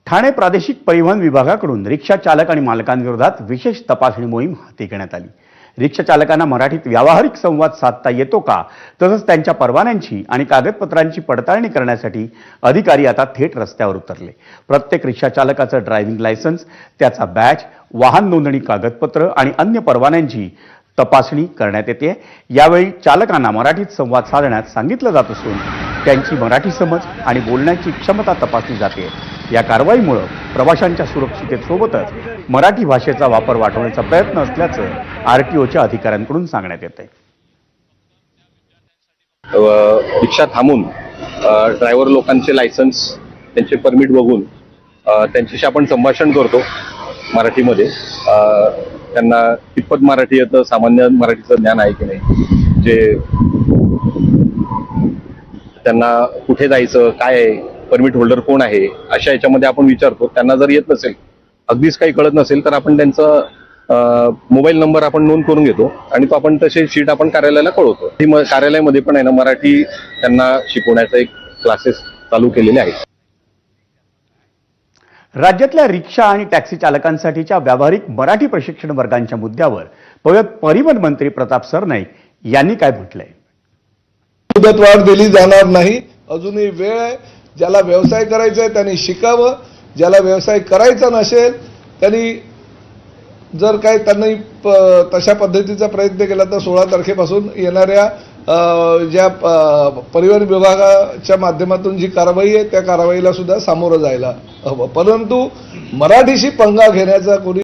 ठाणे प्रादेशिक परिवहन विभागाकडून रिक्षा चालक आणि मालकांविरोधात विशेष तपासणी मोहीम हाती घेण्यात आली। रिक्षा चालकांना मराठीत व्यावहारिक संवाद साधता येतो का, तसंच त्यांच्या परवान्यांची आणि कागदपत्रांची पडताळणी करण्यासाठी अधिकारी आता थेट रस्त्यावर उतरले। प्रत्येक रिक्षा चालकाचं ड्रायव्हिंग लायसन्स, त्याचा बॅच, वाहन नोंदणी कागदपत्र आणि अन्य परवान्यांची तपासणी करण्यात येते। यावेळी चालकांना मराठीत संवाद साधण्यात सांगितलं जात असून त्यांची मराठी समज आणि बोलण्याची क्षमता तपासली जाते। या कारवाईमुळे प्रवाशांच्या सुरक्षिततेसोबतच मराठी भाषेचा वापर वाढवण्याचा प्रयत्न असल्याचं आरटीओच्या अधिकाऱ्यांकडून सांगण्यात येतंय। रिक्षा थांबून ड्रायव्हर लोकांचे लायसन्स, त्यांचे परमिट बघून त्यांच्याशी आपण संभाषण करतो मराठीमध्ये। त्यांना कितपत मराठी येतं, सामान्य मराठीचं ज्ञान आहे की नाही, जे त्यांना कुठे जायचं, काय आहे, परमिट होल्डर कोण आहे, अशा याच्यामध्ये आपण विचारतो। त्यांना जर येत नसेल, अगदीच काही कळत नसेल, तर आपण त्यांचा मोबाईल नंबर आपण नोंद करून घेतो आणि तो आपण तसे शीट आपण कार्यालयाला कळवतो। कार्यालयामध्ये पण आहे ना, मराठी त्यांना शिकवण्याचा एक क्लासेस चालू केलेले आहेत। राज्यातल्या रिक्षा आणि टॅक्सी चालकांसाठीच्या व्यावहारिक मराठी प्रशिक्षण वर्गांच्या मुद्द्यावर परिवहन मंत्री प्रताप सरनाईक यांनी काय म्हटलंय? मुदतवाढ दिली जाणार नाही, अजूनही वेळ आहे। ज्याला व्यवसाय करायचा आहे त्यांनी शिकावं, ज्याला व्यवसाय करायचा नसेल त्यांनी जर काही त्यांनी तशा पद्धतीचा प्रयत्न केला तर 16 तारखेपासून येणाऱ्या ज्या परिवहन विभागाच्या माध्यमातून जी कारवाई आहे त्या कारवाईला सुद्धा सामोरं जायला हवं। परंतु मराठीशी पंगा घेण्याचा कोणी